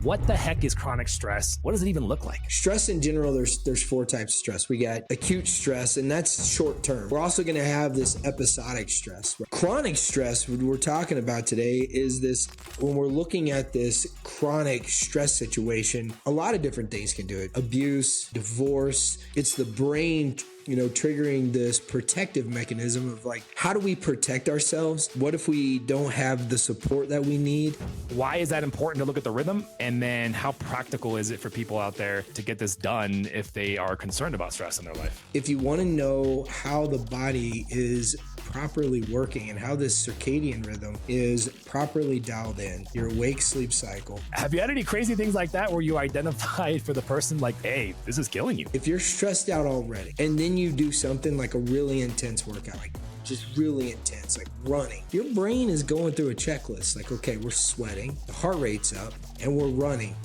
What the heck is chronic stress? What does it even look like? Stress in general, there's four types of stress. We got acute stress, and that's short term. We're also going to have this episodic stress. Chronic stress, what we're talking about today, is this when we're looking at this chronic stress situation, a lot of different things can do it. Abuse, divorce, it's the brain triggering this protective mechanism of like, how do we protect ourselves? What if we don't have the support that we need? Why is that important to look at the rhythm? And then how practical is it for people out there to get this done if they are concerned about stress in their life? If you want to know how the body is properly working and how this circadian rhythm is properly dialed in, your awake sleep cycle. Have you had any crazy things like that where you identified for the person like, hey, this is killing you? If you're stressed out already and then you do something like a really intense workout, like just really intense, like running, your brain is going through a checklist. Like, okay, we're sweating, the heart rate's up, and we're running.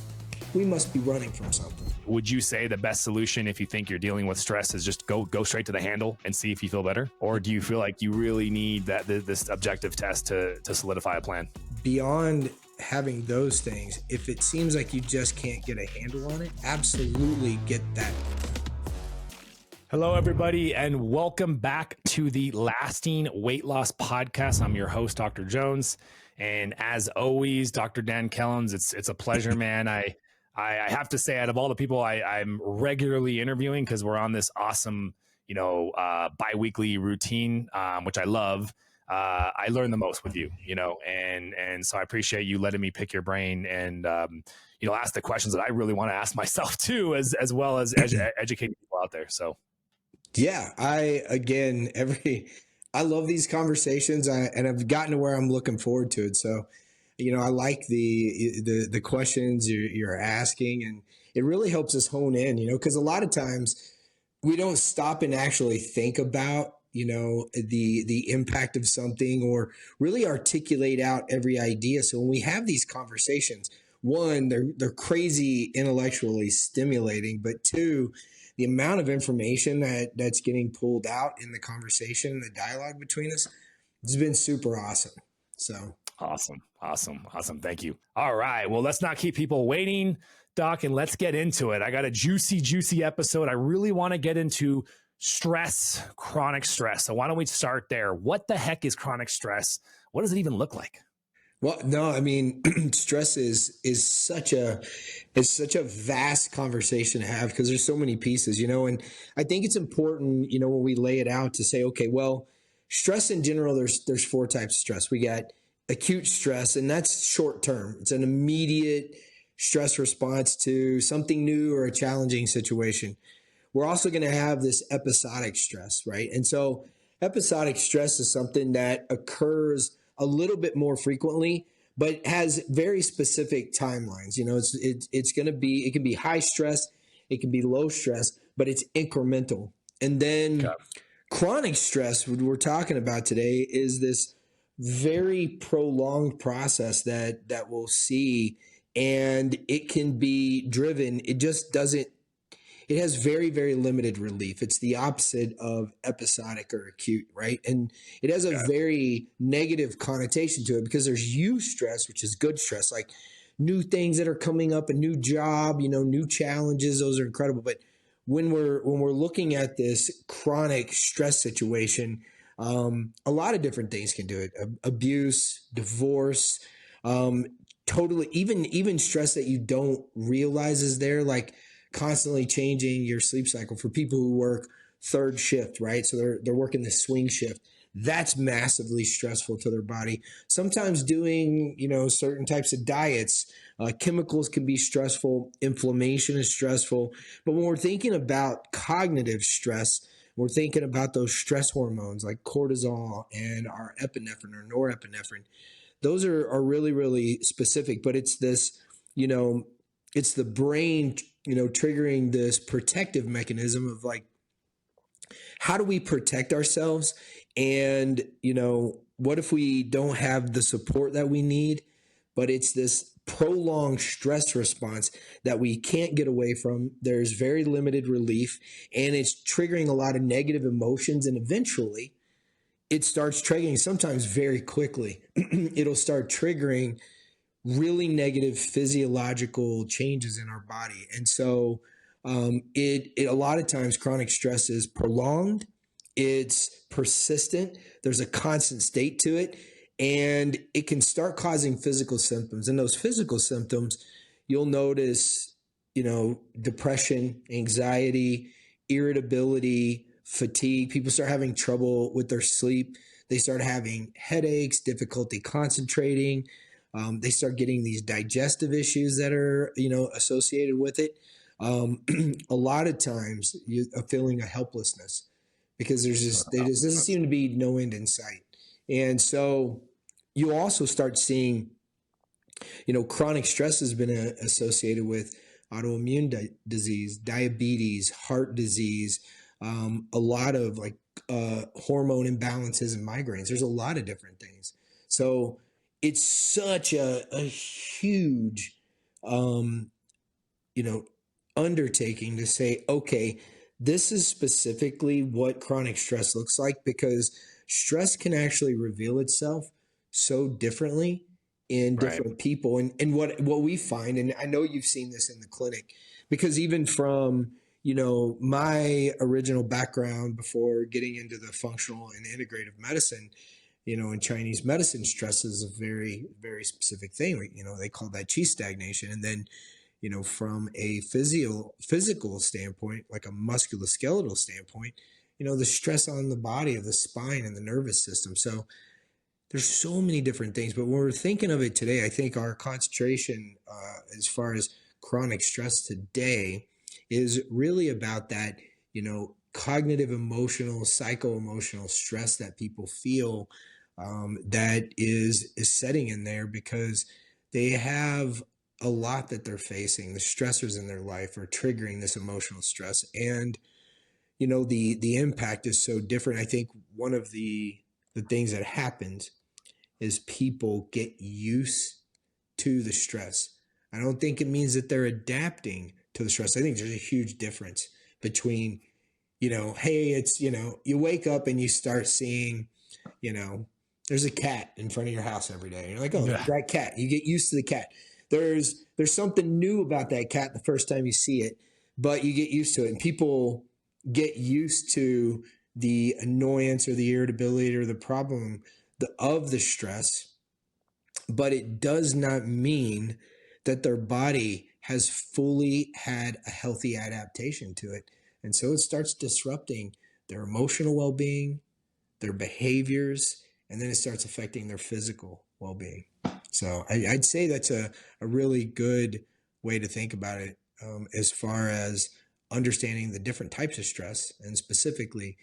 We must be running from something. Would you say the best solution if you think you're dealing with stress is just go straight to the handle and see if you feel better? Or do you feel like you really need this objective test to solidify a plan? Beyond having those things, if it seems like you just can't get a handle on it, absolutely get that. Hello, everybody, and welcome back to the Lasting Weight Loss Podcast. I'm your host, Dr. Jones. And as always, Dr. Dan Kellams, it's a pleasure, man. I have to say, out of all the people I'm regularly interviewing, because we're on this awesome, bi-weekly routine, which I love, I learn the most with you, and so I appreciate you letting me pick your brain and, ask the questions that I really want to ask myself too, as well as educating people out there. So. Yeah, I love these conversations, and I've gotten to where I'm looking forward to it. So, I like the questions you're asking, and it really helps us hone in, because a lot of times we don't stop and actually think about, the impact of something or really articulate out every idea. So when we have these conversations, one, they're crazy intellectually stimulating, but two, the amount of information that's getting pulled out in the conversation, the dialogue between us, has been super awesome. So awesome. Thank you. All right. Well, let's not keep people waiting, Doc, and let's get into it. I got a juicy episode. I really want to get into stress, chronic stress. So why don't we start there? What the heck is chronic stress? What does it even look like? Well, no, I mean, stress is such a vast conversation to have because there's so many pieces, and I think it's important, when we lay it out to say, okay, well, stress in general, there's four types of stress. We got acute stress, and that's short term. It's an immediate stress response to something new or a challenging situation. We're also going to have this episodic stress, right? And so episodic stress is something that occurs a little bit more frequently, but has very specific timelines. It's going to be, it can be high stress, it can be low stress, but it's incremental. And then chronic stress, what we're talking about today, is this very prolonged process that we'll see, and it can be driven. It has very, very limited relief. It's the opposite of episodic or acute, right? And it has a very negative connotation to it because there's eustress, which is good stress, like new things that are coming up, a new job, new challenges. Those are incredible. But when we're looking at this chronic stress situation, a lot of different things can do it. Abuse, divorce, totally, even stress that you don't realize is there, like constantly changing your sleep cycle for people who work third shift, right? So they're working the swing shift. That's massively stressful to their body. Sometimes doing, certain types of diets, chemicals can be stressful. Inflammation is stressful. But when we're thinking about cognitive stress, we're thinking about those stress hormones like cortisol and our epinephrine or norepinephrine. Those are really, really specific, but it's this, it's the brain triggering this protective mechanism of like, how do we protect ourselves? And, what if we don't have the support that we need? But it's this prolonged stress response that we can't get away from. There's very limited relief, and it's triggering a lot of negative emotions. And eventually it starts triggering, sometimes very quickly, it'll start triggering really negative physiological changes in our body. And so it a lot of times chronic stress is prolonged, it's persistent, there's a constant state to it, and it can start causing physical symptoms. And those physical symptoms, you'll notice, depression, anxiety, irritability, fatigue. People start having trouble with their sleep. They start having headaches, difficulty concentrating. They start getting these digestive issues that are, associated with it. A lot of times, a feeling of helplessness because there doesn't seem to be no end in sight. And so you also start seeing, chronic stress has been associated with autoimmune disease, diabetes, heart disease, a lot of hormone imbalances and migraines. There's a lot of different things. So it's such a huge, undertaking to say, okay, this is specifically what chronic stress looks like, because stress can actually reveal itself so differently in different people. And what we find, and I know you've seen this in the clinic, because even from, my original background before getting into the functional and integrative medicine, in Chinese medicine, stress is a very, very specific thing. They call that qi stagnation. And then, from a physical standpoint, like a musculoskeletal standpoint, the stress on the body of the spine and the nervous system. So there's so many different things. But when we're thinking of it today, I think our concentration as far as chronic stress today is really about that, cognitive, emotional, psycho-emotional stress that people feel that is setting in there because they have a lot that they're facing. The stressors in their life are triggering this emotional stress. And, the impact is so different. I think one of the things that happens is people get used to the stress. I don't think it means that they're adapting to the stress. I think there's a huge difference between, hey, it's, you wake up and you start seeing, there's a cat in front of your house every day. You're like, oh, yeah, that cat. You get used to the cat. There's something new about that cat the first time you see it, but you get used to it. And people get used to the annoyance or the irritability or the problem of the stress, but it does not mean that their body has fully had a healthy adaptation to it. And so it starts disrupting their emotional well-being, their behaviors, and then it starts affecting their physical well-being. So I'd say that's a really good way to think about it as far as understanding the different types of stress and specifically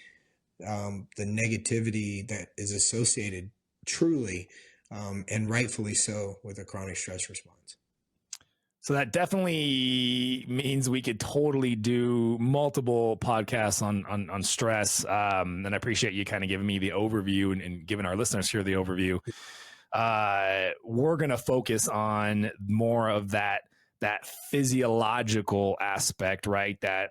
the negativity that is associated truly and rightfully so with a chronic stress response. So that definitely means we could totally do multiple podcasts on stress. And I appreciate you kind of giving me the overview and giving our listeners here the overview. We're going to focus on more of that physiological aspect, right? That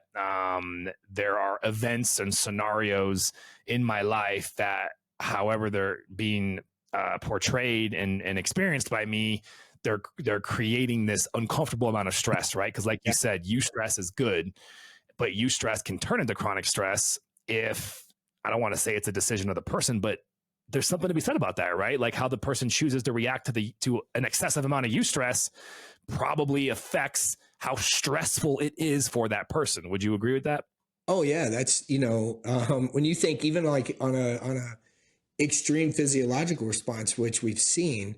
there are events and scenarios in my life that, however they're being portrayed and experienced by me, they're creating this uncomfortable amount of stress, right? Because like you said, eustress is good, but eustress can turn into chronic stress if, I don't want to say it's a decision of the person, but there's something to be said about that, right? Like how the person chooses to react to an excessive amount of eustress probably affects how stressful it is for that person. Would you agree with that? Oh yeah, that's when you think even like on a extreme physiological response, which we've seen,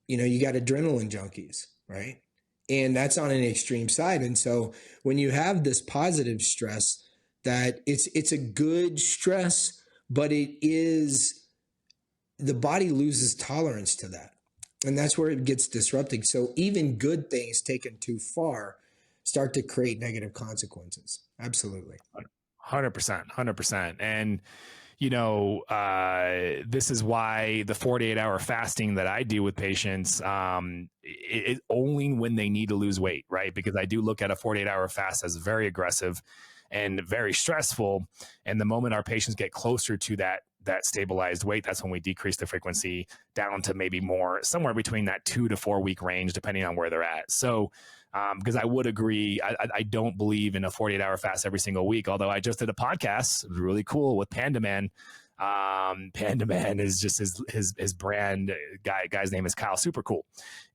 you got adrenaline junkies, right? And that's on an extreme side. And so when you have this positive stress, that it's a good stress, but the body loses tolerance to that. And that's where it gets disrupting. So even good things taken too far start to create negative consequences. Absolutely. 100%. And, this is why the 48-hour fasting that I do with patients, it only when they need to lose weight, right? Because I do look at a 48-hour fast as very aggressive and very stressful. And the moment our patients get closer to that that stabilized weight, that's when we decrease the frequency down to maybe more somewhere between that 2 to 4 week range, depending on where they're at. So, because I would agree, I don't believe in a 48-hour fast every single week. Although I just did a podcast, it was really cool, with Panda Man. Panda Man is just his brand. Guy's name is Kyle, super cool,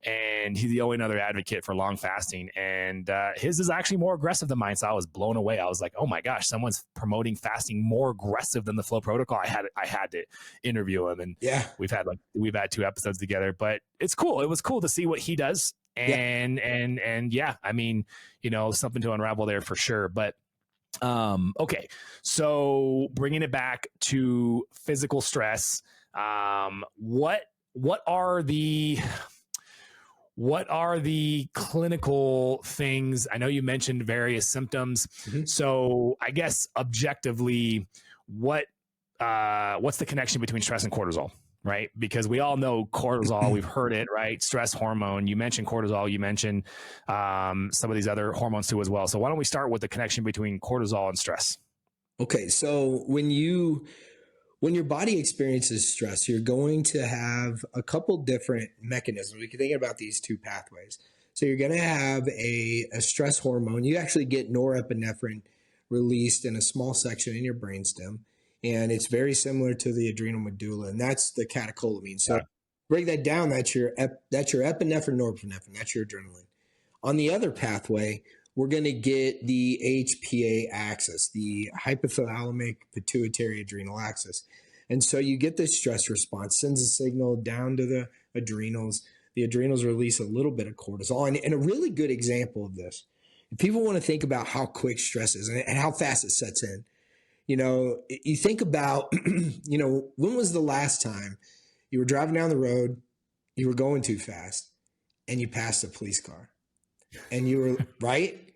and he's the only other advocate for long fasting, and his is actually more aggressive than mine. So I was blown away. I was like, oh my gosh, someone's promoting fasting more aggressive than the Flow Protocol. I had to interview him, and Yeah. we've had 2 episodes together, but it's cool. It was cool to see what he does, and yeah, I mean, something to unravel there for sure. But okay, so bringing it back to physical stress, what are the clinical things? I know you mentioned various symptoms. Mm-hmm. So I guess objectively, what's the connection between stress and cortisol? Right? Because we all know cortisol, we've heard it, right? Stress hormone. You mentioned cortisol, you mentioned some of these other hormones too as well. So why don't we start with the connection between cortisol and stress? Okay. So when your body experiences stress, you're going to have a couple different mechanisms. We can think about these 2 pathways. So you're going to have a stress hormone. You actually get norepinephrine released in a small section in your brainstem. And it's very similar to the adrenal medulla, and that's the catecholamines. So break that down. That's your epinephrine, norepinephrine. That's your adrenaline. On the other pathway, we're going to get the HPA axis, the hypothalamic pituitary adrenal axis. And so you get this stress response, sends a signal down to the adrenals. The adrenals release a little bit of cortisol. And a really good example of this, if people want to think about how quick stress is and how fast it sets in, you think about, when was the last time you were driving down the road, you were going too fast, and you passed a police car, and you were right?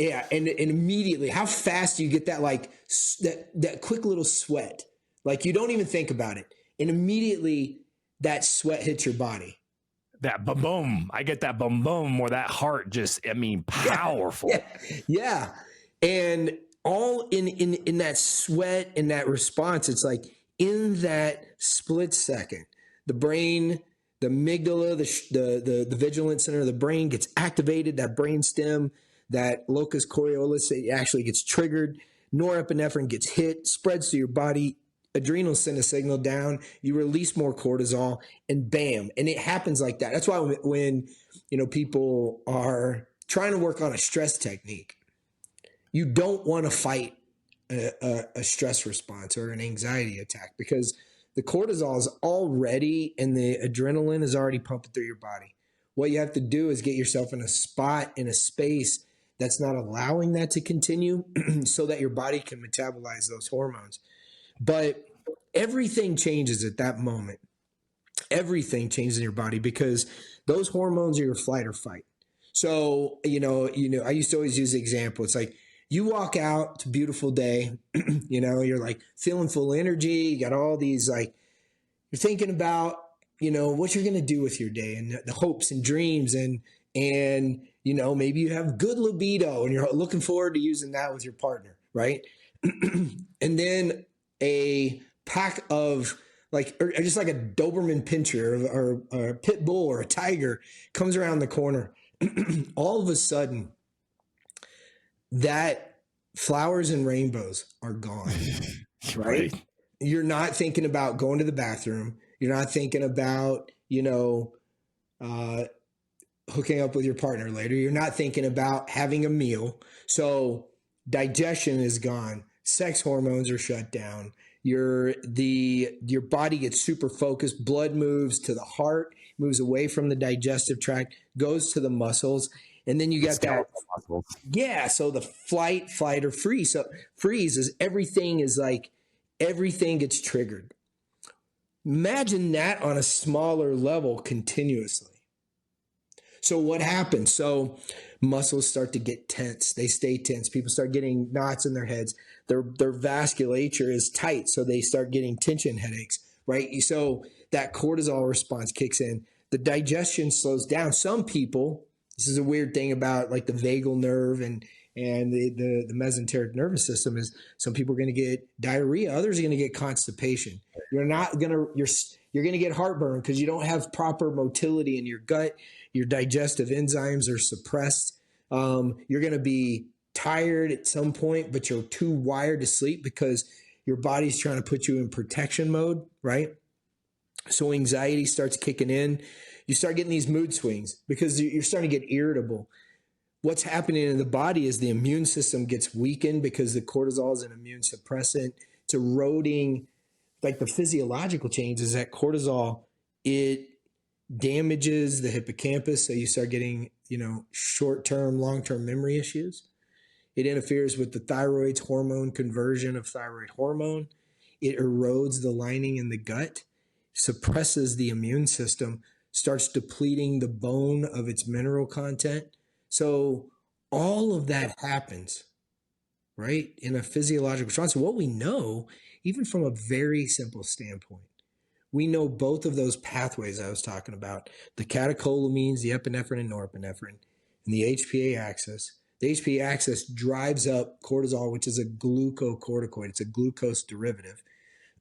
Yeah. And immediately, how fast do you get that, like that quick little sweat? Like you don't even think about it. And immediately that sweat hits your body. That boom, boom. I get that boom, boom, where that heart just, powerful. Yeah. And all in that sweat and that response, it's like in that split second, the brain, the amygdala, the vigilant center of the brain gets activated, that brain stem, that locus coeruleus, it actually gets triggered, norepinephrine gets hit, spreads to your body, adrenals send a signal down, you release more cortisol, and bam. And it happens like that. That's why when people are trying to work on a stress technique, you don't want to fight a stress response or an anxiety attack, because the cortisol is already and the adrenaline is already pumping through your body. What you have to do is get yourself in a spot, in a space that's not allowing that to continue so that your body can metabolize those hormones. But everything changes at that moment. Everything changes in your body because those hormones are your flight or fight. So, I used to always use the example. It's like, you walk out, it's a beautiful day, you're like feeling full energy. You got all these, like, you're thinking about, what you're going to do with your day and the hopes and dreams and, maybe you have good libido and you're looking forward to using that with your partner. Right. And then a pack of or just like a Doberman Pinscher or a pit bull or a tiger comes around the corner. All of a sudden, that flowers and rainbows are gone, right? You're not thinking about going to the bathroom. You're not thinking about, hooking up with your partner later. You're not thinking about having a meal. So digestion is gone. Sex hormones are shut down. Your body gets super focused. Blood moves to the heart, moves away from the digestive tract, goes to the muscles. And then you got that. Yeah. So the flight, or freeze. So freeze is everything gets triggered. Imagine that on a smaller level continuously. So what happens? So muscles start to get tense. They stay tense. People start getting knots in their heads. Their vasculature is tight. So they start getting tension headaches, right? So that cortisol response kicks in. The digestion slows down. Some people, this is a weird thing about like the vagal nerve and and the mesenteric nervous system is, some people are going to get diarrhea, others are going to get constipation. You're going to get heartburn because you don't have proper motility in your gut. Your digestive enzymes are suppressed. You're going to be tired at some point, but you're too wired to sleep because your body's trying to put you in protection mode, right? So anxiety starts kicking in. You start getting these mood swings because you're starting to get irritable. What's happening in the body is the immune system gets weakened because the cortisol is an immune suppressant. It's eroding, like the physiological change is that cortisol, it damages the hippocampus. So you start getting, short-term, long-term memory issues. It interferes with the thyroid's hormone conversion of thyroid hormone. It erodes the lining in the gut, suppresses the immune system, starts depleting the bone of its mineral content. So all of that happens, right, in a physiological response. So what we know, even from a very simple standpoint, we know both of those pathways I was talking about, the catecholamines, the epinephrine and norepinephrine, and the HPA axis. The HPA axis drives up cortisol, which is a glucocorticoid. It's a glucose derivative.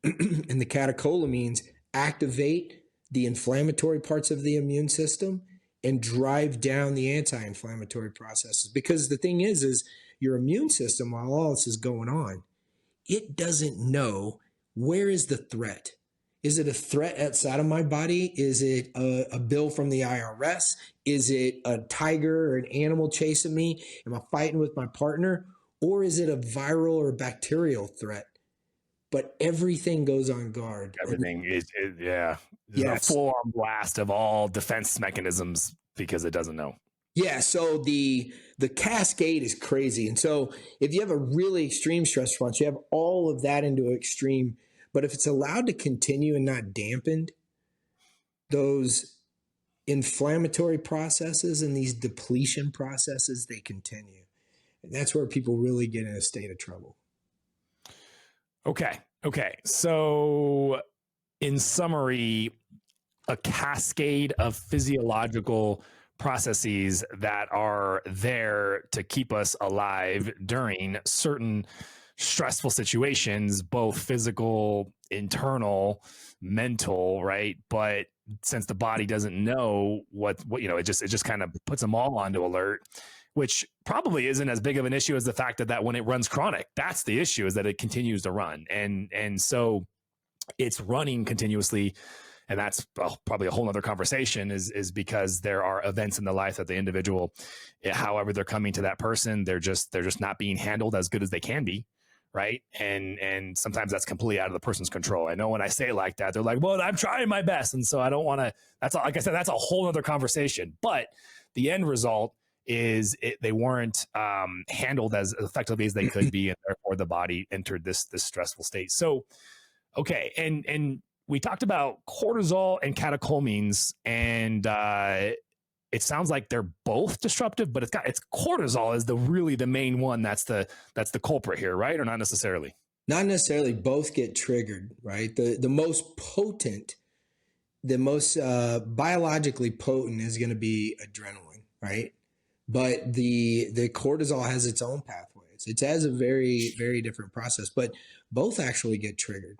And the catecholamines activate the inflammatory parts of the immune system and drive down the anti-inflammatory processes. Because the thing is your immune system, while all this is going on, it doesn't know, where is the threat? Is it a threat outside of my body? Is it a bill from the IRS? Is it a tiger or an animal chasing me? Am I fighting with my partner? Or is it a viral or bacterial threat? But everything goes on guard. Everything is a full-on blast of all defense mechanisms because it doesn't know. Yeah, so the cascade is crazy. And so if you have a really extreme stress response, you have all of that into extreme. But if it's allowed to continue and not dampened, those inflammatory processes and these depletion processes, they continue. And that's where people really get in a state of trouble. Okay. So in summary, a cascade of physiological processes that are there to keep us alive during certain stressful situations, both physical, internal, mental, right? But since the body doesn't know what it just kind of puts them all onto alert, which probably isn't as big of an issue as the fact that when it runs chronic, that's the issue, is that it continues to run. And so it's running continuously. And that's probably a whole nother conversation, is because there are events in the life that the individual, however they're coming to that person, they're just not being handled as good as they can be. Right. And sometimes that's completely out of the person's control. I know when I say it like that, they're like, well, I'm trying my best. And so I don't want to, like I said, that's a whole other conversation. But the end result is they weren't handled as effectively as they could be. And therefore the body entered this stressful state. So, okay. And we talked about cortisol and catecholamines, and it sounds like they're both disruptive, but it's cortisol is the main one. That's the culprit here, right? Or not necessarily? Not necessarily. Both get triggered, right? The most potent, the most biologically potent is going to be adrenaline, right? But the cortisol has its own pathways. It has a very, very different process, but both actually get triggered.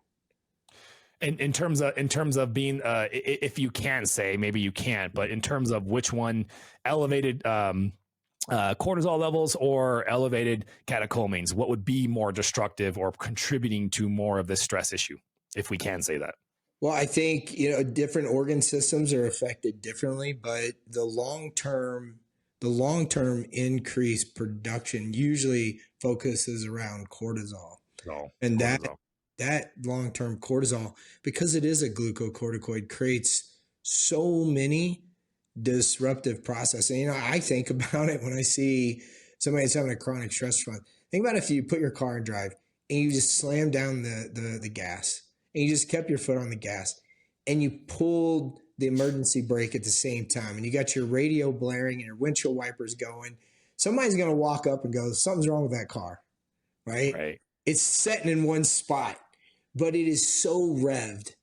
And in terms of being, if you can say, maybe you can't, but in terms of which one, elevated cortisol levels or elevated catecholamines, what would be more destructive or contributing to more of this stress issue, if we can say that? Well, I think, different organ systems are affected differently, but the long-term increased production usually focuses around cortisol. And cortisol. That long-term cortisol, because it is a glucocorticoid, creates so many disruptive processes. And, I think about it when I see somebody that's having a chronic stress response. Think about if you put your car in drive and you just slam down the gas and you just kept your foot on the gas and you pulled the emergency brake at the same time and you got your radio blaring and your windshield wipers going. Somebody's going to walk up and go, something's wrong with that car, right? Right. It's sitting in one spot. But it is so revved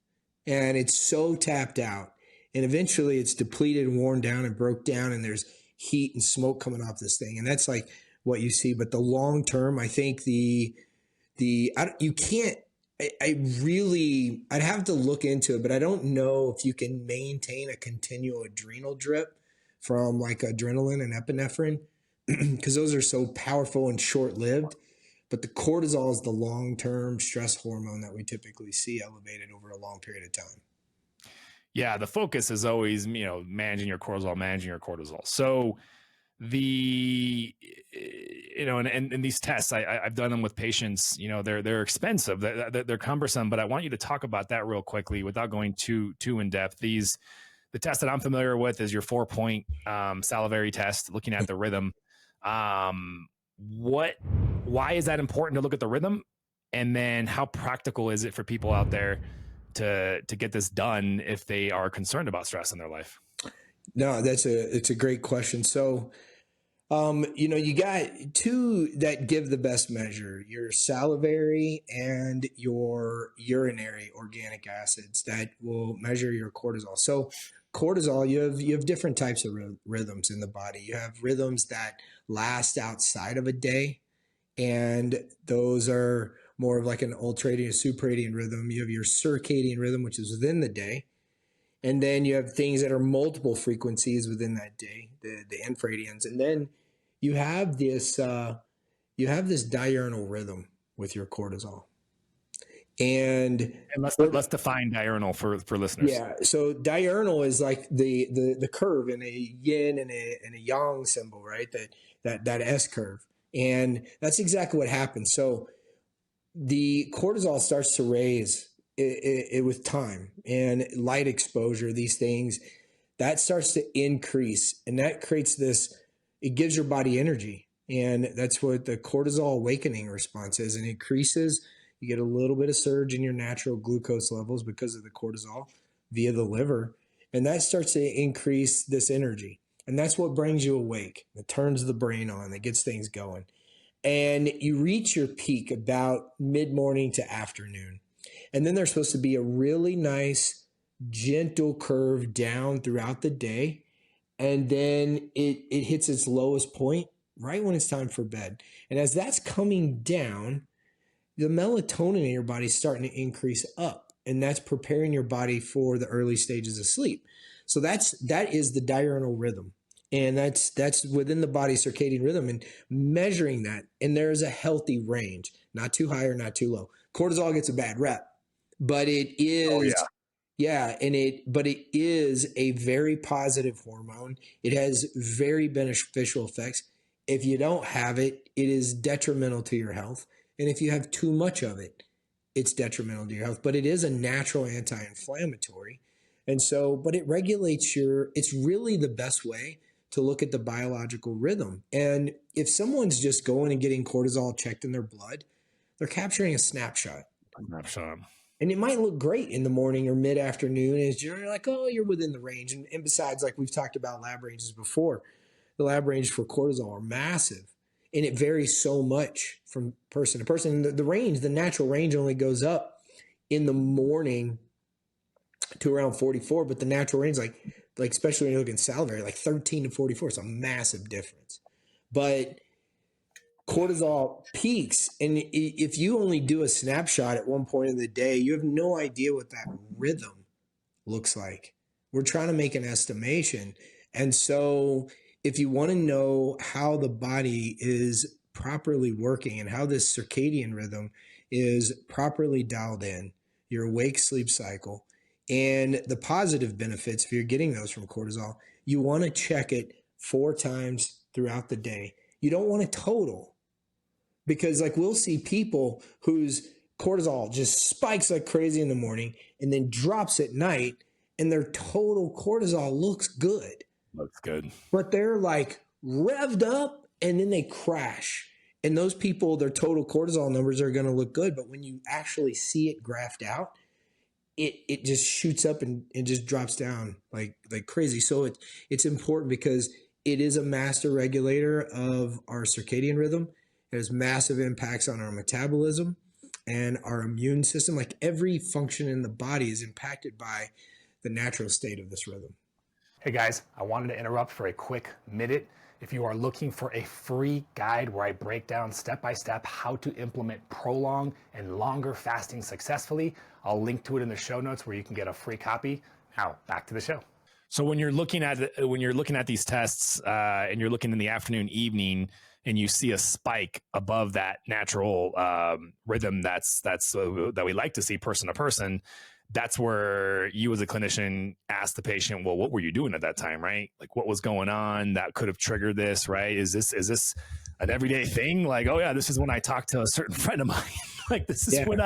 and it's so tapped out. And eventually it's depleted and worn down and broke down and there's heat and smoke coming off this thing. And that's like what you see. But the long term, I think you can't. I'd have to look into it, but I don't know if you can maintain a continual adrenal drip from like adrenaline and epinephrine because those are so powerful and short lived. But the cortisol is the long term stress hormone that we typically see elevated over a long period of time. Yeah, the focus is always, managing your cortisol. So and these tests, I've done them with patients, they're expensive, they're cumbersome, but I want you to talk about that real quickly without going too in depth. The test that I'm familiar with is your 4-point salivary test, looking at the rhythm. Why is that important to look at the rhythm? And then how practical is it for people out there to get this done if they are concerned about stress in their life? No, it's a great question. So, you got two that give the best measure, your salivary and your urinary organic acids that will measure your cortisol. So cortisol, you have different types of rhythms in the body. You have rhythms that last outside of a day, and those are more of like an ultradian, supradian rhythm. You have your circadian rhythm, which is within the day. And then you have things that are multiple frequencies within that day, the infradians. And then you have this diurnal rhythm with your cortisol. And let's define diurnal for listeners. Yeah. So diurnal is like the curve in a yin and a yang symbol, right? That S curve. And that's exactly what happens. So the cortisol starts to raise it with time and light exposure, these things that starts to increase, and that creates it gives your body energy. And that's what the cortisol awakening response is. And it increases, you get a little bit of surge in your natural glucose levels because of the cortisol via the liver. And that starts to increase this energy. And that's what brings you awake. It turns the brain on, it gets things going. And you reach your peak about mid-morning to afternoon. And then there's supposed to be a really nice, gentle curve down throughout the day. And then it hits its lowest point right when it's time for bed. And as that's coming down, the melatonin in your body is starting to increase up. And that's preparing your body for the early stages of sleep. So that is the diurnal rhythm. And that's within the body's circadian rhythm, and measuring that. And there is a healthy range, not too high or not too low. Cortisol gets a bad rep, but it is, but it is a very positive hormone. It has very beneficial effects. If you don't have it, it is detrimental to your health. And if you have too much of it, it's detrimental to your health. But it is a natural anti-inflammatory. And so, but it regulates it's really the best way to look at the biological rhythm. And if someone's just going and getting cortisol checked in their blood, they're capturing a snapshot. And it might look great in the morning or mid-afternoon. And you're like, oh, you're within the range. And besides, like we've talked about lab ranges before, the lab ranges for cortisol are massive. And it varies so much from person to person. And the natural range only goes up in the morning to around 44, but the natural range, like especially when you look at salivary, like 13 to 44, it's a massive difference. But cortisol peaks, and if you only do a snapshot at one point in the day, you have no idea what that rhythm looks like. We're trying to make an estimation. And so if you want to know how the body is properly working and how this circadian rhythm is properly dialed in, your awake sleep cycle, and the positive benefits, if you're getting those from cortisol, you want to check it 4 times throughout the day. You don't want to total, because like we'll see people whose cortisol just spikes like crazy in the morning and then drops at night, and their total cortisol looks good. But they're like revved up and then they crash. And those people, their total cortisol numbers are going to look good. But when you actually see it graphed out, it just shoots up and just drops down like crazy. So it's important because it is a master regulator of our circadian rhythm. It has massive impacts on our metabolism and our immune system. Like every function in the body is impacted by the natural state of this rhythm. Hey guys, I wanted to interrupt for a quick minute. If you are looking for a free guide where I break down step by step how to implement prolonged and longer fasting successfully, I'll link to it in the show notes where you can get a free copy. Now, back to the show. So when you're looking at these tests and you're looking in the afternoon, evening, and you see a spike above that natural rhythm that we like to see person to person, that's where you as a clinician ask the patient, well, what were you doing at that time, right? Like what was going on that could have triggered this, right? Is this an everyday thing? Like, oh yeah, this is when I talk to a certain friend of mine. Like this is when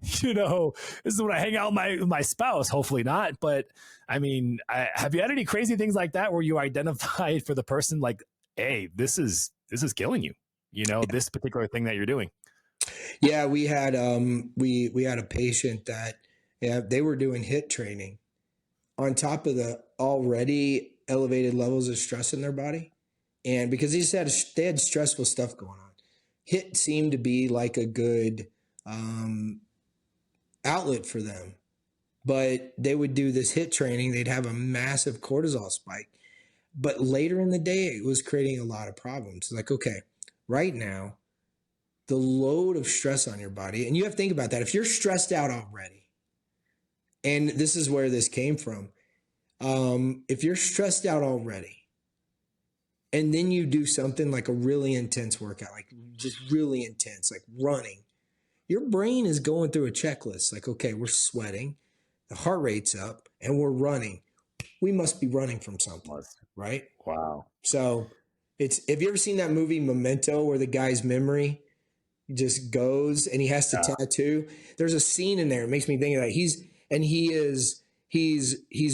this is when I hang out with my spouse. Hopefully not. But I mean, have you had any crazy things like that where you identified for the person like, hey, this is killing you, this particular thing that you're doing? Yeah, we had we had a patient that they were doing HIIT training on top of the already elevated levels of stress in their body. And because they had stressful stuff going on. HIIT seemed to be like a good outlet for them. But they would do this HIIT training. They'd have a massive cortisol spike. But later in the day, it was creating a lot of problems. Like, okay, right now, the load of stress on your body, and you have to think about that. If you're stressed out already, and this is where this came from, if you're stressed out already, and then you do something like a really intense workout, like just really intense, like running, your brain is going through a checklist. Like, okay, we're sweating, the heart rate's up, and we're running. We must be running from something, right? Wow. So have you ever seen that movie Memento where the guy's memory just goes and he has to tattoo? There's a scene in there. It makes me think of that. He's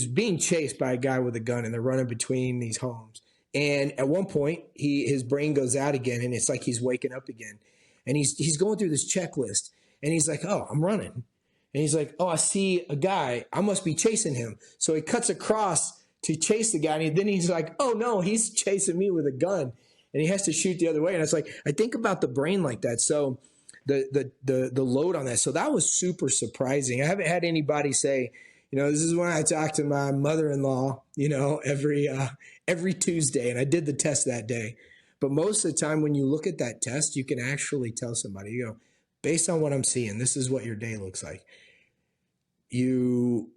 being chased by a guy with a gun and they're running between these homes. And at one point his brain goes out again and it's like he's waking up again. And he's going through this checklist and he's like, oh, I'm running. And he's like, oh, I see a guy. I must be chasing him. So he cuts across to chase the guy. And then he's like, oh, no, he's chasing me with a gun. And he has to shoot the other way. And it's like, I think about the brain like that. So the load on that. So that was super surprising. I haven't had anybody say, this is when I talk to my mother-in-law, every Tuesday. And I did the test that day. But most of the time when you look at that test, you can actually tell somebody, based on what I'm seeing, this is what your day looks like. You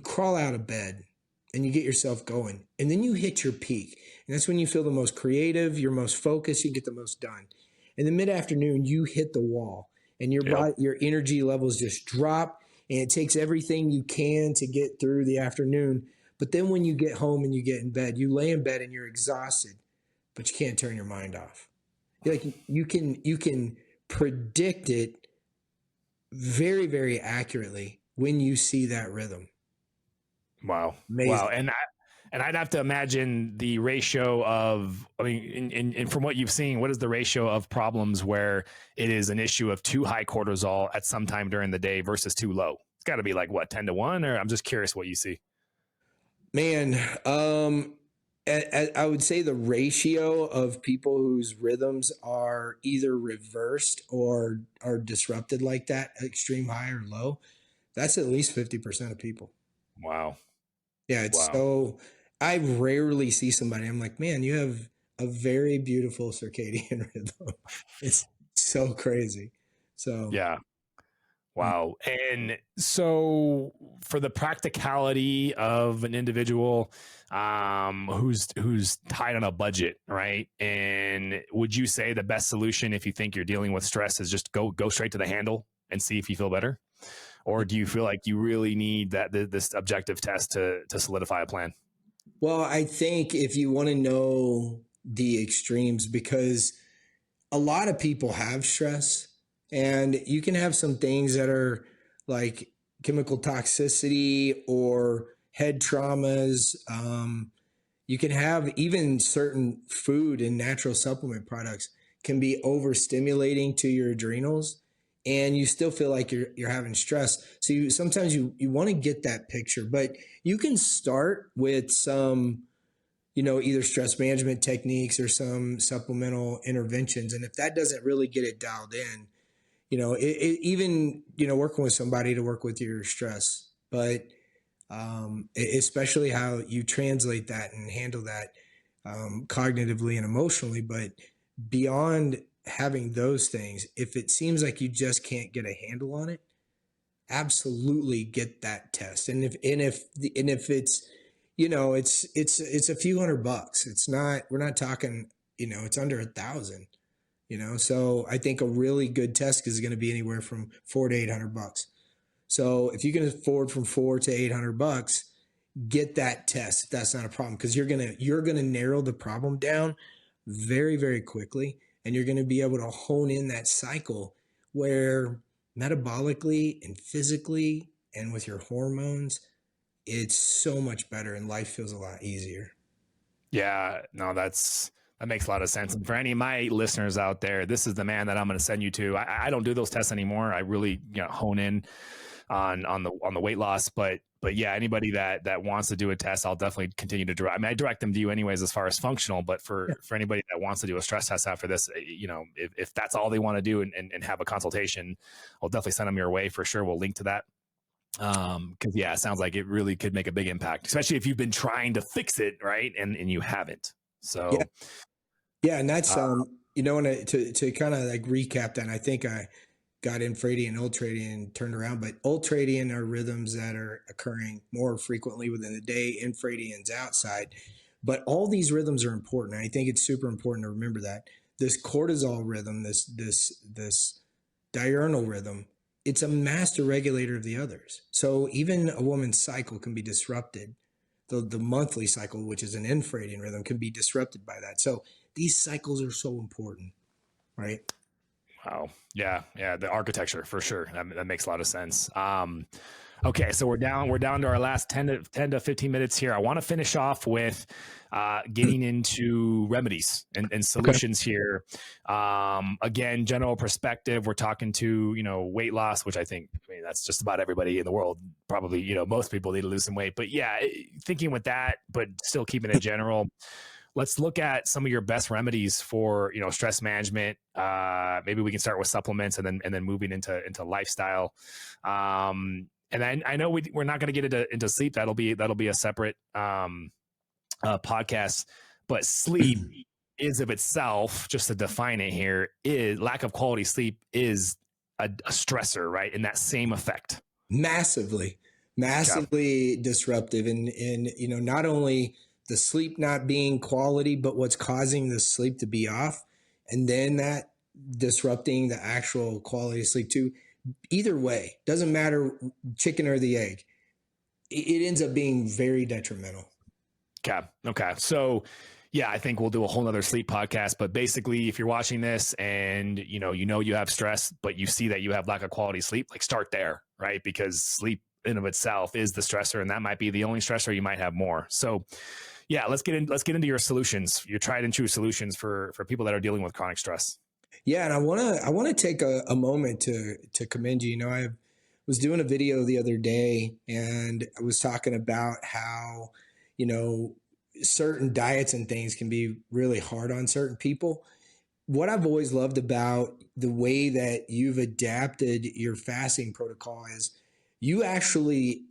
crawl out of bed and you get yourself going and then you hit your peak. And that's when you feel the most creative, you're most focused, you get the most done. In the mid-afternoon, you hit the wall and your body, your energy levels just drop and it takes everything you can to get through the afternoon. But then when you get home and you get in bed, you lay in bed and you're exhausted, but you can't turn your mind off. You can predict it very, very accurately when you see that rhythm. Wow. Amazing. Wow. And I'd have to imagine the ratio of, and from what you've seen, what is the ratio of problems where it is an issue of too high cortisol at some time during the day versus too low? It's got to be like what, 10-1, or I'm just curious what you see. Man, I would say the ratio of people whose rhythms are either reversed or are disrupted like that, extreme high or low, that's at least 50% of people. Wow. Yeah. So I rarely see somebody, I'm like, man, you have a very beautiful circadian rhythm. It's so crazy. So yeah. Wow. And so for the practicality of an individual who's tied on a budget, right? And would you say the best solution if you think you're dealing with stress is just go straight to the handle and see if you feel better? Or do you feel like you really need this objective test to solidify a plan? Well, I think if you want to know the extremes, because a lot of people have stress, and you can have some things that are like chemical toxicity or head traumas. You can have even certain food and natural supplement products can be overstimulating to your adrenals, and you still feel like you're having stress. So sometimes you want to get that picture, but you can start with some, either stress management techniques or some supplemental interventions. And if that doesn't really get it dialed in, even working with somebody to work with your stress, but especially how you translate that and handle that. cognitively and emotionally. But beyond having those things, if it seems like you just can't get a handle on it, absolutely get that test. And if it's, it's a few $100. It's not, we're not talking, it's under 1,000. So I think a really good test is going to be anywhere from $400 to $800. So if you can afford from $400 to $800, get that test if that's not a problem, because you're gonna narrow the problem down very, very quickly, and you're gonna be able to hone in that cycle where metabolically and physically and with your hormones, it's so much better and life feels a lot easier. Yeah, no, that makes a lot of sense. And for any of my listeners out there, this is the man that I'm going to send you to. I don't do those tests anymore. I really hone in on the weight loss, but yeah, anybody that wants to do a test, I'll definitely continue to direct. I mean, I direct them to you anyways as far as functional, but for anybody that wants to do a stress test after this, if that's all they want to do and have a consultation, I'll definitely send them your way for sure. We'll link to that. Because yeah, it sounds like it really could make a big impact, especially if you've been trying to fix it, right? And you haven't. So and that's and to kind of like recap that, I think I got infradian, ultradian turned around, but ultradian are rhythms that are occurring more frequently within the day, infradian's outside. But all these rhythms are important. I think it's super important to remember that this cortisol rhythm, this diurnal rhythm, it's a master regulator of the others. So even a woman's cycle can be disrupted. The monthly cycle, which is an infradian rhythm, can be disrupted by that. So these cycles are so important, right? Wow. Yeah. The architecture for sure. That makes a lot of sense. Okay. So we're down to our last 10 to 15 minutes here. I want to finish off with getting into remedies and solutions here. Again, general perspective, we're talking to, weight loss, which I mean, that's just about everybody in the world. Probably, most people need to lose some weight, but yeah, thinking with that, but still keeping it general. Let's look at some of your best remedies for, stress management. Maybe we can start with supplements and then moving into lifestyle. And I know we're not going to get into sleep. That'll be a separate podcast. But sleep is of itself, just to define it here, is lack of quality sleep is a stressor, right? In that same effect. Massively disruptive. And not only the sleep not being quality, but what's causing the sleep to be off, and then that disrupting the actual quality of sleep too. Either way, doesn't matter, chicken or the egg, it ends up being very detrimental. Okay. So yeah, I think we'll do a whole nother sleep podcast, but basically if you're watching this and you have stress, but you see that you have lack of quality sleep, like start there, right? Because sleep in of itself is the stressor, and that might be the only stressor. You might have more. So yeah, let's get into your solutions, your tried and true solutions for people that are dealing with chronic stress. Yeah. And I want to take a moment to commend you. I was doing a video the other day, and I was talking about how, certain diets and things can be really hard on certain people. What I've always loved about the way that you've adapted your fasting protocol is you actually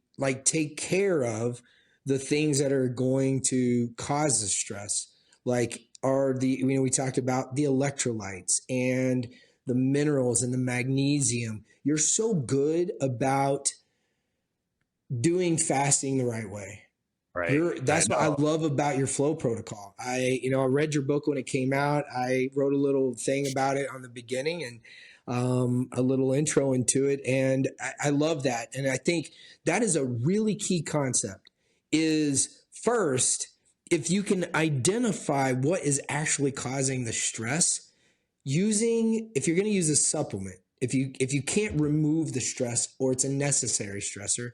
take care of the things that are going to cause the stress, we talked about the electrolytes and the minerals and the magnesium. You're so good about doing fasting the right way. Right. That's what I love about your flow protocol. I read your book when it came out. I wrote a little thing about it on the beginning and a little intro into it. And I love that. And I think that is a really key concept is first, if you can identify what is actually causing the stress, if you're going to use a supplement, if you can't remove the stress or it's a necessary stressor,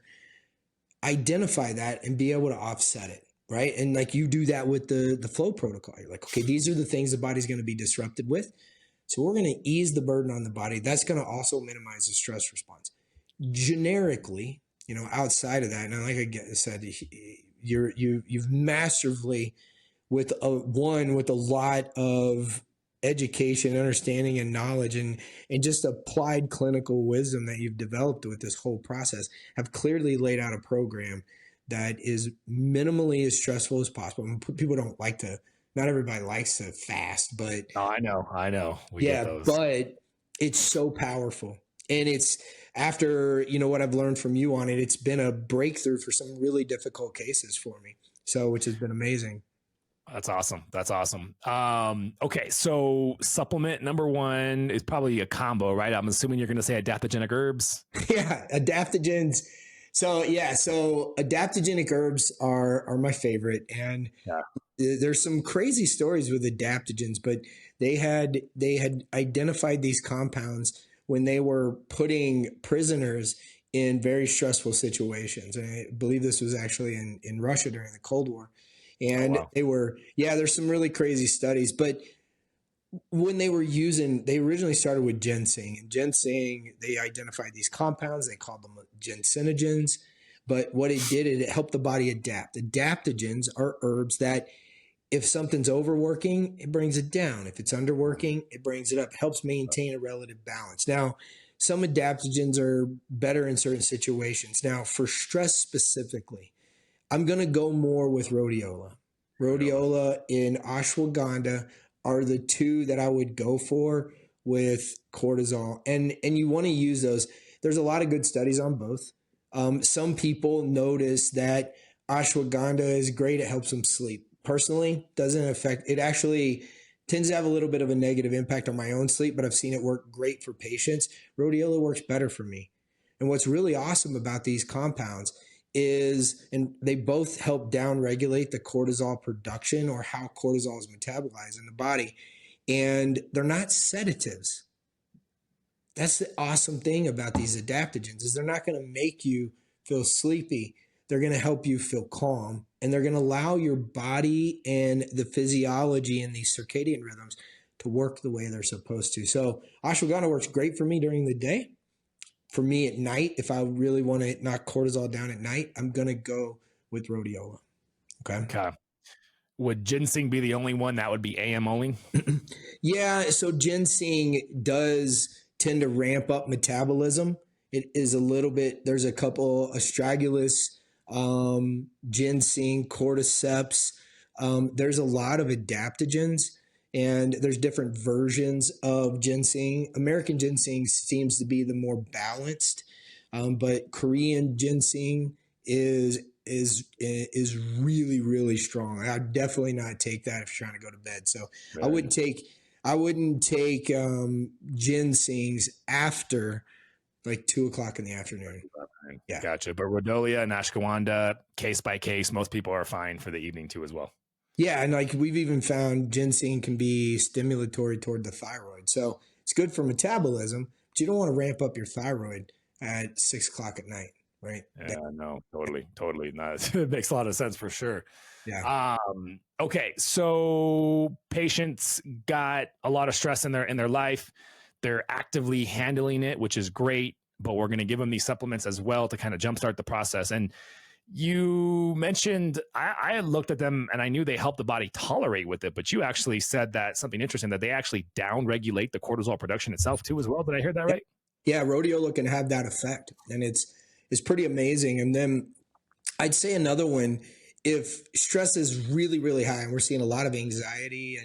identify that and be able to offset it, right? And you do that with the flow protocol. You're like, okay, these are the things the body's going to be disrupted with. So we're going to ease the burden on the body. That's going to also minimize the stress response. Generically, outside of that, and like I said, you've masterfully with a lot of education, understanding, and knowledge, and just applied clinical wisdom that you've developed with this whole process, have clearly laid out a program that is minimally as stressful as possible. I mean, people don't like to Not everybody likes to fast, but Oh, I know. We get yeah, those. but it's so powerful. And it's after, what I've learned from you on it, it's been a breakthrough for some really difficult cases for me. So, which has been amazing. That's awesome. That's awesome. Okay, so supplement number one is probably a combo, right? I'm assuming you're going to say adaptogenic herbs. Yeah, adaptogens. So adaptogenic herbs are my favorite, and Yeah. there's some crazy stories with adaptogens, but they had identified these compounds when they were putting prisoners in very stressful situations. And I believe this was actually in Russia during the Cold War. Oh, And wow. there's some really crazy studies, but when they originally started with ginseng. And ginseng, they identified these compounds, they called them ginsenogens. But what it did, it helped the body adapt. Adaptogens are herbs that if something's overworking, it brings it down. If it's underworking, it brings it up. It helps maintain a relative balance. Now, some adaptogens are better in certain situations. Now, for stress specifically, I'm going to go more with rhodiola. Rhodiola and ashwagandha are the two that I would go for with cortisol. And you want to use those. There's a lot of good studies on both. Some people notice that ashwagandha is great. It helps them sleep. Personally, doesn't affect it. Actually tends to have a little bit of a negative impact on my own sleep, but I've seen it work great for patients. Rhodiola works better for me. And what's really awesome about these compounds is, and they both help down regulate the cortisol production or how cortisol is metabolized in the body. And they're not sedatives. That's the awesome thing about these adaptogens is they're not going to make you feel sleepy. They're going to help you feel calm, and they're going to allow your body and the physiology and these circadian rhythms to work the way they're supposed to. So ashwagandha works great for me during the day. For me at night, if I really want to knock cortisol down at night, I'm going to go with rhodiola. Okay. Would ginseng be the only one that would be AM only? Yeah, so ginseng does tend to ramp up metabolism. It is a little bit, there's a couple astragalus, ginseng, cordyceps. There's a lot of adaptogens, and there's different versions of ginseng. American ginseng seems to be the more balanced, but Korean ginseng is really, really strong. I'd definitely not take that if you're trying to go to bed. So right. I wouldn't take ginsengs after like 2:00 in the afternoon. Yeah, gotcha. But rhodiola and ashwagandha, case by case, most people are fine for the evening too as well. Yeah, and like we've even found ginseng can be stimulatory toward the thyroid, so it's good for metabolism. But you don't want to ramp up your thyroid at 6:00 at night, right? Yeah, no, totally. No, it makes a lot of sense for sure. Yeah. Okay, so patients got a lot of stress in their life. They're actively handling it, which is great, but we're going to give them these supplements as well to kind of jumpstart the process. And you mentioned, I had looked at them and I knew they help the body tolerate with it, but you actually said that something interesting, that they actually down-regulate the cortisol production itself too as well. Did I hear that right? Yeah, rhodiola can have that effect, and it's pretty amazing. And then I'd say another one, if stress is really, really high, and we're seeing a lot of anxiety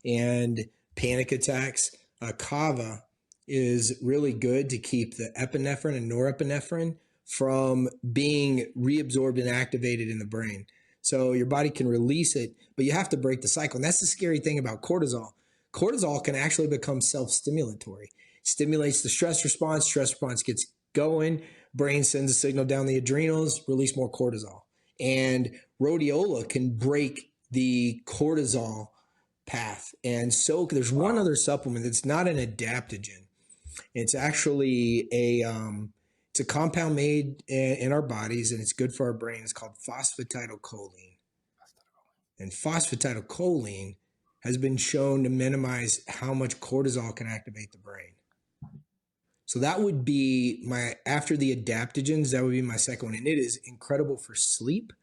and panic attacks, kava is really good to keep the epinephrine and norepinephrine from being reabsorbed and activated in the brain. So your body can release it, but you have to break the cycle. And that's the scary thing about cortisol. Cortisol can actually become self-stimulatory. Stimulates the stress response gets going, brain sends a signal down the adrenals, release more cortisol. And rhodiola can break the cortisol path. And so there's one other supplement that's not an adaptogen. It's actually it's a compound made in our bodies, and it's good for our brain. It's called phosphatidylserine. And phosphatidylserine has been shown to minimize how much cortisol can activate the brain. So that would be after the adaptogens, that would be my second one. And it is incredible for sleep.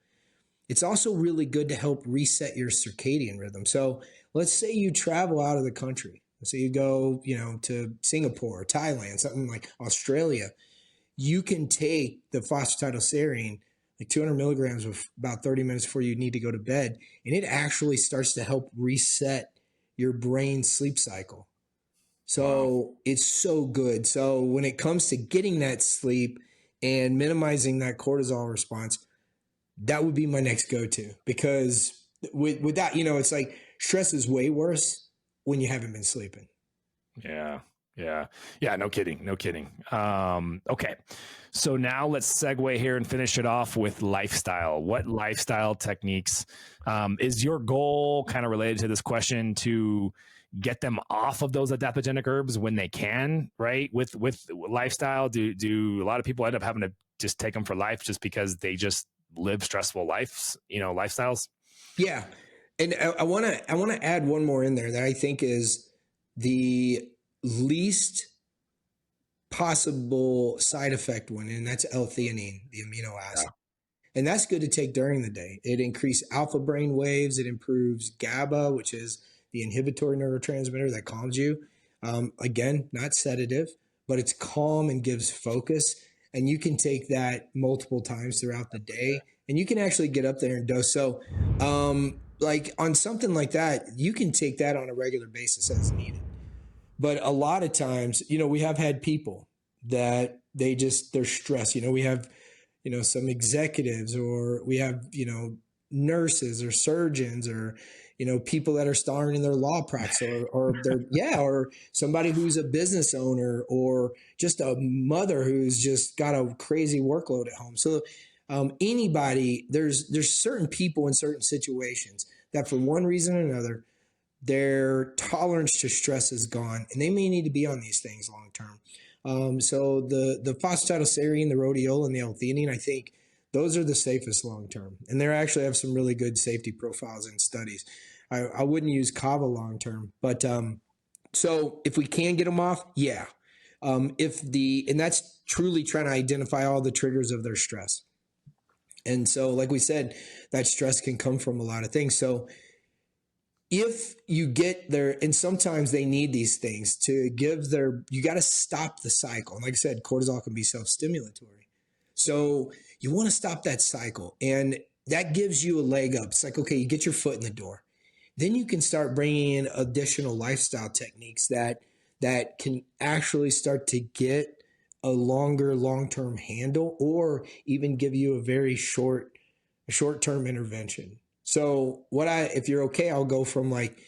It's also really good to help reset your circadian rhythm. So let's say you travel out of the country. Let's say you go, to Singapore or Thailand, something like Australia. You can take the phosphatidylserine like 200 milligrams of about 30 minutes before you need to go to bed. And it actually starts to help reset your brain sleep cycle. So it's so good. So when it comes to getting that sleep and minimizing that cortisol response, that would be my next go-to, because with that, it's like stress is way worse when you haven't been sleeping. Yeah. No kidding. Okay. So now let's segue here and finish it off with lifestyle. What lifestyle techniques is your goal, kind of related to this question, to get them off of those adaptogenic herbs when they can, right? With lifestyle, do a lot of people end up having to just take them for life just because they just live stressful lives, lifestyles? Yeah. And I want to add one more in there that I think is the least possible side effect one, and that's L-theanine, the amino acid. Yeah. And that's good to take during the day. It increases alpha brain waves. It improves GABA, which is the inhibitory neurotransmitter that calms you. Again, not sedative, but it's calm and gives focus. And you can take that multiple times throughout the day, and you can actually get up there and dose. So, like on something like that, you can take that on a regular basis as needed. But a lot of times, we have had people that they're stressed. We have, some executives, or we have, nurses or surgeons, or, people that are starting in their law practice, or or somebody who's a business owner, or just a mother who's just got a crazy workload at home. So anybody, there's certain people in certain situations that for one reason or another, their tolerance to stress is gone, and they may need to be on these things long term. So the phosphatidylserine, the rhodiola, and the L-theanine, I think those are the safest long term, and they actually have some really good safety profiles in studies. I wouldn't use kava long term, but so if we can get them off, yeah. And that's truly trying to identify all the triggers of their stress. And so, like we said, that stress can come from a lot of things. So if you get there, and sometimes they need these things to you got to stop the cycle. And like I said, cortisol can be self-stimulatory. So you want to stop that cycle, and that gives you a leg up. It's like, okay, you get your foot in the door. Then you can start bringing in additional lifestyle techniques that can actually start to get a longer long-term handle, or even give you a very short-term intervention. So if you're okay, I'll go from like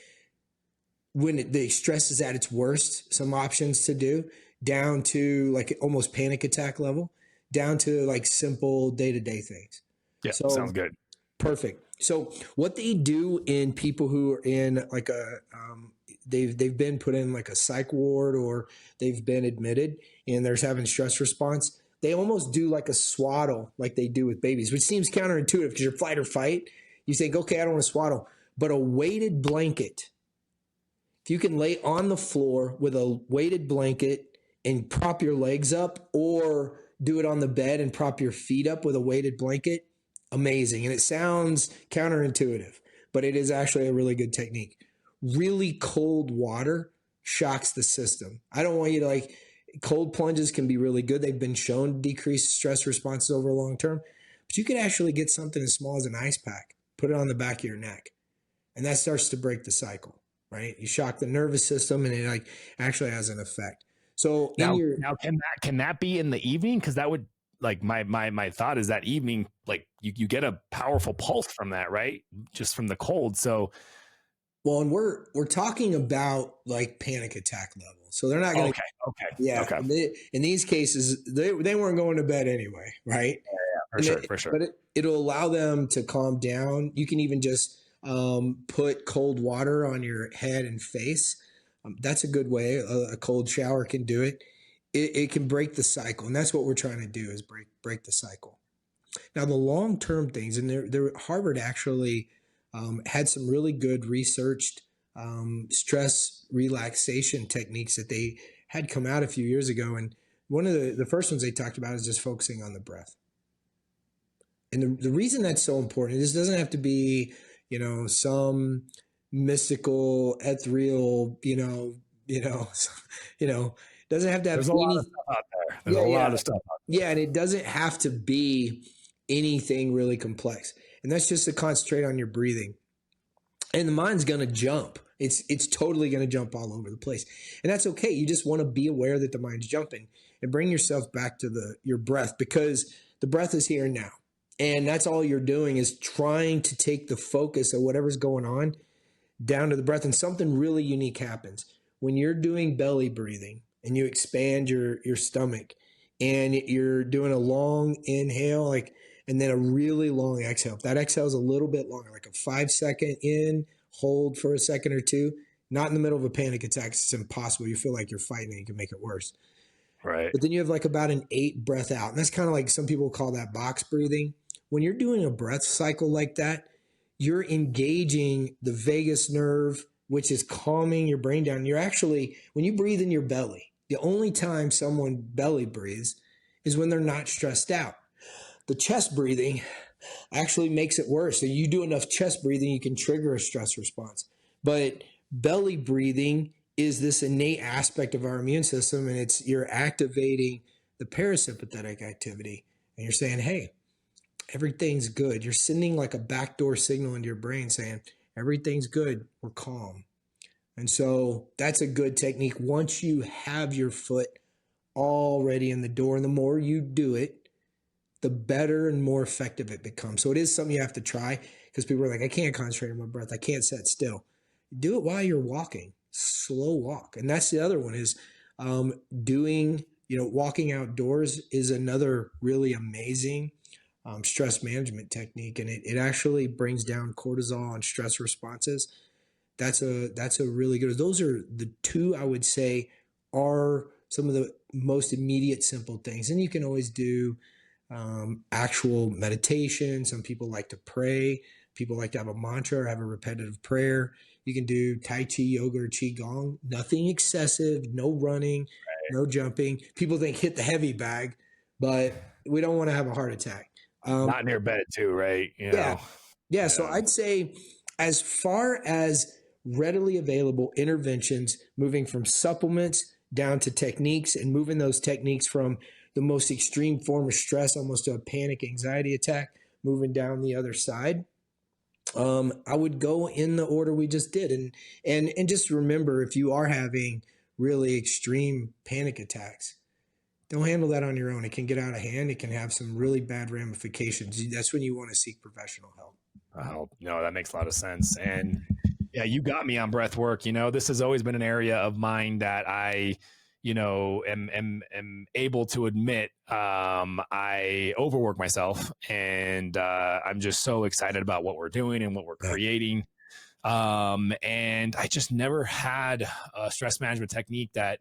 when the stress is at its worst, some options to do, down to like almost panic attack level, down to like simple day-to-day things. Yeah, so, sounds good. Perfect. So what they do in people who are in like they've been put in like a psych ward, or they've been admitted and they're having stress response, they almost do like a swaddle like they do with babies, which seems counterintuitive because you're fight or fight. You think, okay, I don't want to swaddle, but a weighted blanket, if you can lay on the floor with a weighted blanket and prop your legs up, or do it on the bed and prop your feet up with a weighted blanket, amazing. And it sounds counterintuitive, but it is actually a really good technique. Really cold water shocks the system. I don't want you to cold plunges can be really good. They've been shown to decrease stress responses over long term, but you could actually get something as small as an ice pack, put it on the back of your neck, and that starts to break the cycle, right? You shock the nervous system, and it actually has an effect. So now can that be in the evening? Because that would my thought is that evening, you get a powerful pulse from that, right? Just from the cold. So, well, and we're talking about like panic attack level. So they're not going to. Okay. Yeah. Okay. In these cases, they weren't going to bed anyway, right? Yeah, for sure. But it'll allow them to calm down. You can even just put cold water on your head and face. That's a good way. A cold shower can do it. It can break the cycle, and that's what we're trying to do, is break the cycle. Now, the long-term things, and Harvard actually had some really good researched stress relaxation techniques that they had come out a few years ago. And one of the first ones they talked about is just focusing on the breath. And the reason that's so important, this doesn't have to be, some mystical, ethereal, doesn't have to have There's a lot of stuff out there. There's a lot of stuff out there. Yeah, and it doesn't have to be anything really complex. And that's just to concentrate on your breathing. And the mind's going to jump. It's totally going to jump all over the place. And that's okay. You just want to be aware that the mind's jumping and bring yourself back to your breath, because the breath is here and now. And that's all you're doing, is trying to take the focus of whatever's going on down to the breath. And something really unique happens when you're doing belly breathing and you expand your stomach and you're doing a long inhale, and then a really long exhale. If that exhale is a little bit longer, like a 5-second in, hold for a second or two, not in the middle of a panic attack. It's impossible. You feel like you're fighting and you can make it worse. Right. But then you have like about an 8 breath out. And that's kind of like, some people call that box breathing. When you're doing a breath cycle like that, you're engaging the vagus nerve, which is calming your brain down. You're actually, when you breathe in your belly, the only time someone belly breathes is when they're not stressed out. The chest breathing actually makes it worse. So you do enough chest breathing, you can trigger a stress response. But belly breathing is this innate aspect of our immune system, and you're activating the parasympathetic activity, and you're saying, hey, everything's good. You're sending like a backdoor signal into your brain saying, everything's good, we're calm. And so that's a good technique once you have your foot already in the door. And the more you do it, the better and more effective it becomes. So it is something you have to try, because people are like, I can't concentrate on my breath. I can't sit still. Do it while you're walking, slow walk. And that's the other one, is walking outdoors is another really amazing stress management technique. And it actually brings down cortisol and stress responses. That's a really good, those are the two I would say are some of the most immediate simple things. And you can always do actual meditation. Some people like to pray. People like to have a mantra or have a repetitive prayer. You can do Tai Chi, yoga, or Qigong. Nothing excessive, no running, no jumping. People think hit the heavy bag, but we don't want to have a heart attack. Not near bed too, right? Yeah. So I'd say, as far as readily available interventions, moving from supplements down to techniques, and moving those techniques from the most extreme form of stress, almost to a panic anxiety attack, moving down the other side, I would go in the order we just did. And just remember, if you are having really extreme panic attacks, don't handle that on your own. It can get out of hand. It can have some really bad ramifications. That's when you want to seek professional help. Oh, no, that makes a lot of sense. And yeah, you got me on breath work. This has always been an area of mine that I am able to admit I overwork myself, and I'm just so excited about what we're doing and what we're creating. And I just never had a stress management technique that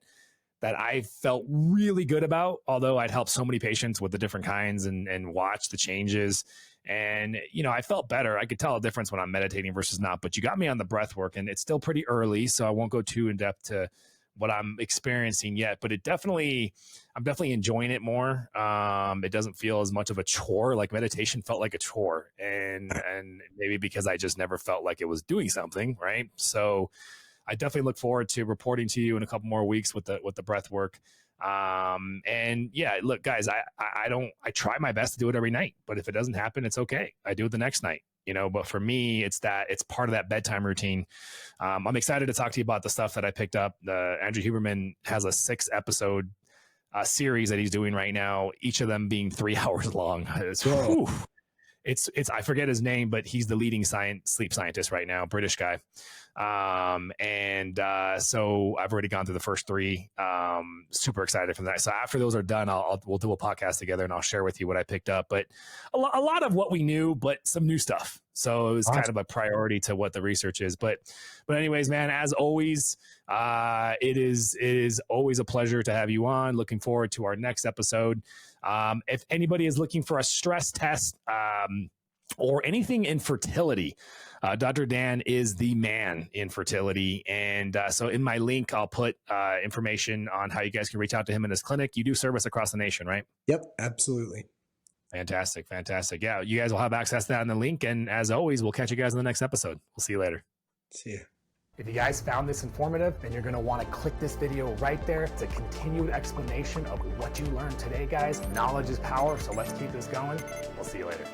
I felt really good about, although I'd helped so many patients with the different kinds and watch the changes. And, I felt better. I could tell a difference when I'm meditating versus not, but you got me on the breath work, and it's still pretty early, so I won't go too in depth to what I'm experiencing yet, but I'm definitely enjoying it more. It doesn't feel as much of a chore. Like meditation felt like a chore, and maybe because I just never felt like it was doing something, right? So I definitely look forward to reporting to you in a couple more weeks with the breath work. And yeah, look, guys, I try my best to do it every night, but if it doesn't happen, it's okay. I do it the next night. But for me, it's part of that bedtime routine. I'm excited to talk to you about the stuff that I picked up. Andrew Huberman has a 6-episode series that he's doing right now, each of them being 3 hours long. It's I forget his name, but he's the leading sleep scientist right now, British guy. So I've already gone through the first 3. Super excited for that. So after those are done, we'll do a podcast together, and I'll share with you what I picked up. But a lot of what we knew, but some new stuff. So it was kind of a priority to what the research is. But anyways, man, as always, it is always a pleasure to have you on. Looking forward to our next episode. If anybody is looking for a stress test, or anything in fertility, Dr. Dan is the man in fertility. And so in my link, I'll put information on how you guys can reach out to him in his clinic. You do service across the nation, right? Yep, absolutely. Fantastic. Yeah, you guys will have access to that in the link. And as always, we'll catch you guys in the next episode. We'll see you later. See ya. If you guys found this informative, then you're gonna wanna click this video right there. It's a continued explanation of what you learned today, guys. Knowledge is power, so let's keep this going. We'll see you later.